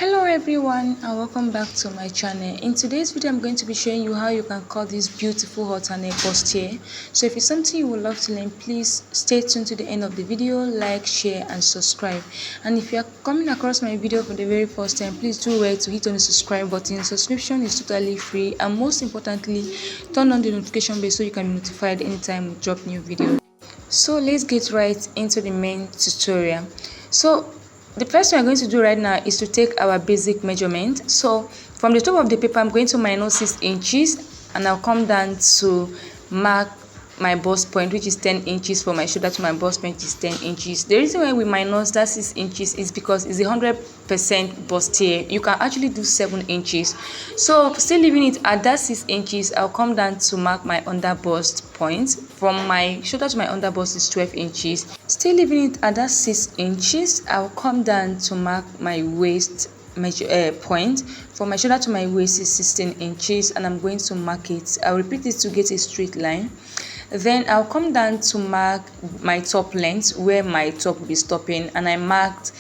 Hello everyone and welcome back to my channel. In today's video I'm going to be showing you how you can cut this beautiful halter neck bustier. So if it's something you would love to learn, please stay tuned to the end of the video, like, share and subscribe. And if you are coming across my video for the very first time, please do well to hit on the subscribe button. Subscription is totally free, and most importantly, turn on the notification bell so you can be notified anytime we drop new videos. So let's get right into the main tutorial. So the first thing I'm going to do right now is to take our basic measurement. So from the top of the paper, I'm going to minus 6 inches and I'll come down to mark my bust point, which is 10 inches. For my shoulder to my bust point is 10 inches. The reason why we minus that 6 inches is because it's 100% bustier. You can actually do 7 inches. So still leaving it at that 6 inches, I'll come down to mark my under bust point. From my shoulder to my under bust is 12 inches. Still leaving it at that 6 inches, I'll come down to mark my waist point. From my shoulder to my waist is 16 inches and I'm going to mark it. I'll repeat it to get a straight line. Then I'll come down to mark my top length, where my top will be stopping, and I marked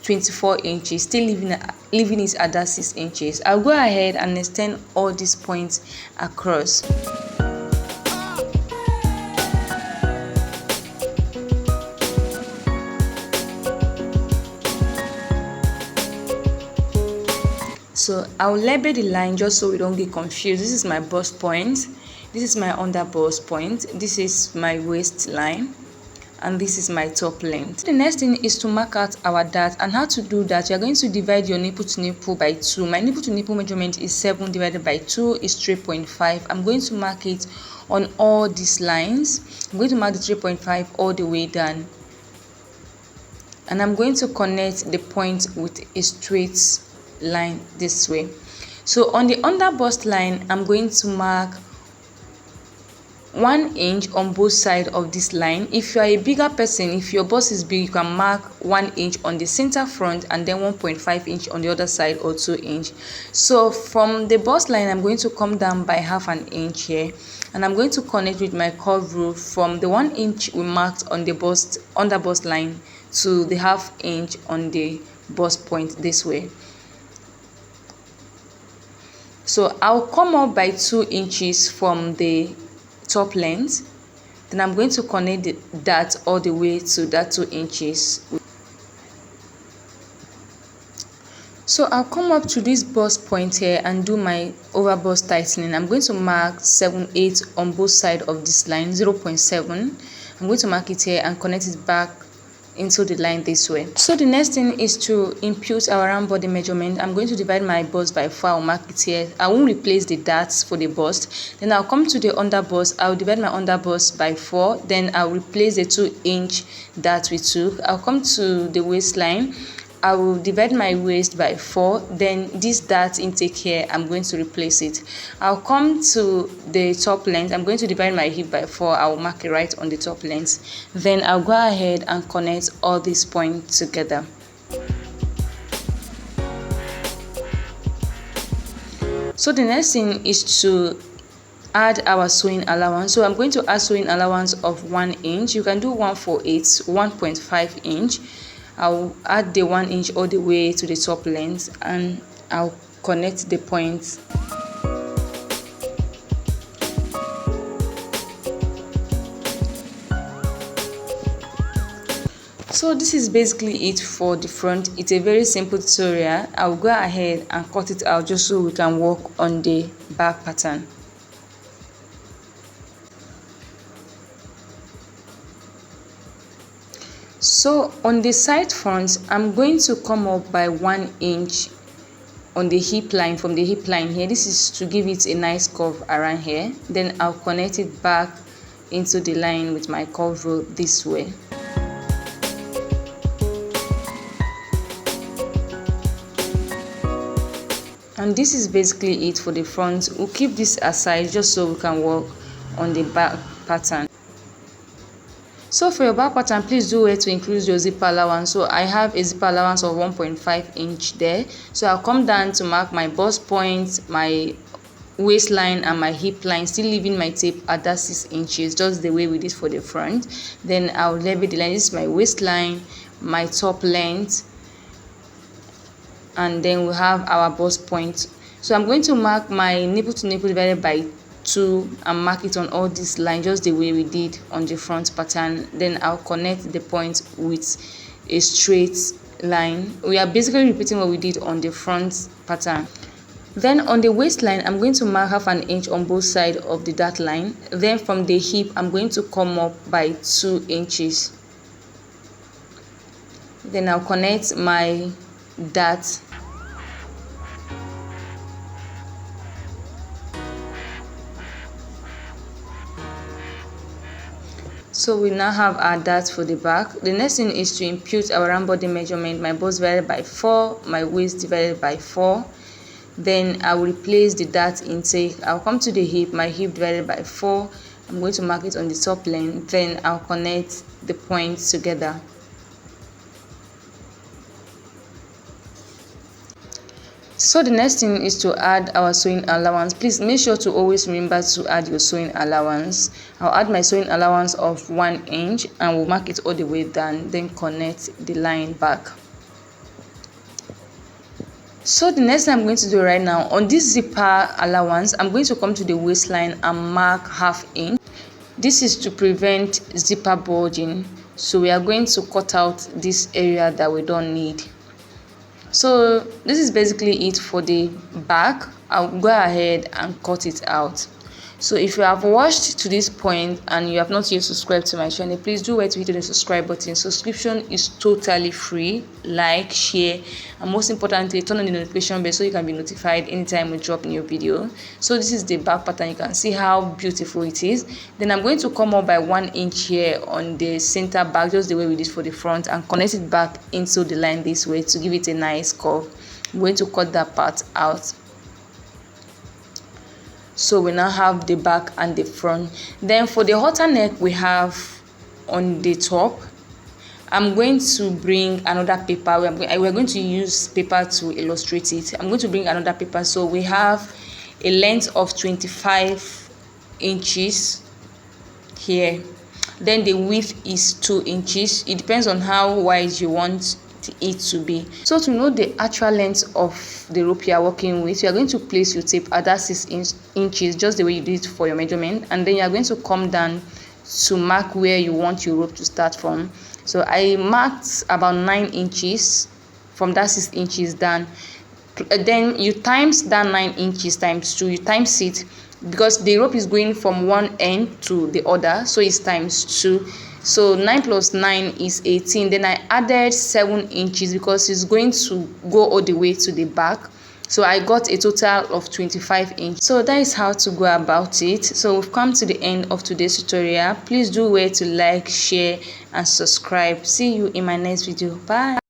24 inches, still leaving it at that 6 inches. I'll go ahead and extend all these points across. So I'll label the line just so we don't get confused. This is my bust point, this is my under bust point, this is my waistline, and this is my top length. The next thing is to mark out our dart, and how to do that, you're going to divide your nipple to nipple by 2. My nipple to nipple measurement is 7 divided by 2 is 3.5. I'm going to mark it on all these lines. I'm going to mark the 3.5 all the way down, and I'm going to connect the point with a straight line this way. So on the under bust line, I'm going to mark 1 inch on both sides of this line. If you are a bigger person, if your bust is big, you can mark 1 inch on the center front and then 1.5 inch on the other side, or 2 inch. So from the bust line, I'm going to come down by half an inch here, and I'm going to connect with my curve rule from the 1 inch we marked on the under bust line to the half inch on the bust point this way. So I'll come up by 2 inches from the top length, then I'm going to connect that all the way to that 2 inches. So I'll come up to this bust point here and do my over bust tightening. I'm going to mark 7/8 on both sides of this line, 0.7. I'm going to mark it here and connect it back into the line this way. So the next thing is to impute our round body measurement. I'm going to divide my bust by 4. I'll mark it here. I won't replace the darts for the bust. Then I'll come to the under bust. I'll divide my under bust by 4. Then I'll replace the 2 inch dart we took. I'll come to the waistline. I will divide my waist by 4. Then this dart intake here, I'm going to replace it. I'll come to the top length. I'm going to divide my hip by 4. I will mark it right on the top length. Then I'll go ahead and connect all these points together. So the next thing is to add our sewing allowance. So I'm going to add sewing allowance of 1 inch. You can do 1/4, 1.5 inch. I'll add the 1 inch all the way to the top length and I'll connect the points. So this is basically it for the front. It's a very simple tutorial. I'll go ahead and cut it out just so we can work on the back pattern. So on the side front, I'm going to come up by 1 inch on the hip line, from the hip line here. This is to give it a nice curve around here. Then I'll connect it back into the line with my curve rule this way. And this is basically it for the front. We'll keep this aside just so we can work on the back pattern. So for your back pattern, please do well to include your zipper allowance. So I have a zipper allowance of 1.5 inch there. So I'll come down to mark my bust point, my waistline and my hip line, still leaving my tape at that 6 inches, just the way we did for the front. Then I'll level the line. This is my waistline, my top length, and then we have our bust point. So I'm going to mark my nipple to nipple divided by 2 and mark it on all these lines just the way we did on the front pattern. Then I'll connect the point with a straight line. We are basically repeating what we did on the front pattern. Then on the waistline, I'm going to mark 1/2 inch on both sides of the dart line. Then from the hip, I'm going to come up by 2 inches. Then I'll connect my dart. So we now have our dart for the back. The next thing is to impute our round body measurement. My bust divided by 4, my waist divided by 4. Then I will replace the dart intake. I'll come to the hip, my hip divided by 4. I'm going to mark it on the top length. Then I'll connect the points together. So the next thing is to add our sewing allowance. Please make sure to always remember to add your sewing allowance. I'll add my sewing allowance of 1 inch and we'll mark it all the way down, then connect the line back. So the next thing I'm going to do right now, on this zipper allowance, I'm going to come to the waistline and mark 1/2 inch. This is to prevent zipper bulging. So we are going to cut out this area that we don't need. So this is basically it for the back. I'll go ahead and cut it out. So if you have watched to this point and you have not yet subscribed to my channel, please do wait to hit the subscribe button. Subscription is totally free. Like, share, and most importantly, turn on the notification bell so you can be notified anytime we drop new video. So this is the back pattern. You can see how beautiful it is. Then I'm going to come up by 1 inch here on the center back, just the way we did for the front, and connect it back into the line this way to give it a nice curve. I'm going to cut that part out. So we now have the back and the front. Then for the halter neck we have on the top, I'm going to bring another paper. We're going to use paper to illustrate it. I'm going to bring another paper. So we have a length of 25 inches here. Then the width is 2 inches. It depends on how wide you want it to be. So to know the actual length of the rope you are working with, you are going to place your tape at that 6 inches, just the way you did it for your measurement, and then you are going to come down to mark where you want your rope to start from. So I marked about 9 inches from that 6 inches down. Then you times that 9 inches times 2, you times it, because the rope is going from one end to the other, so it's times 2. So 9 plus 9 is 18. Then I added 7 inches because it's going to go all the way to the back. So I got a total of 25 inches. So that is how to go about it. So we've come to the end of today's tutorial. Please do wait to like, share, and subscribe. See you in my next video. Bye.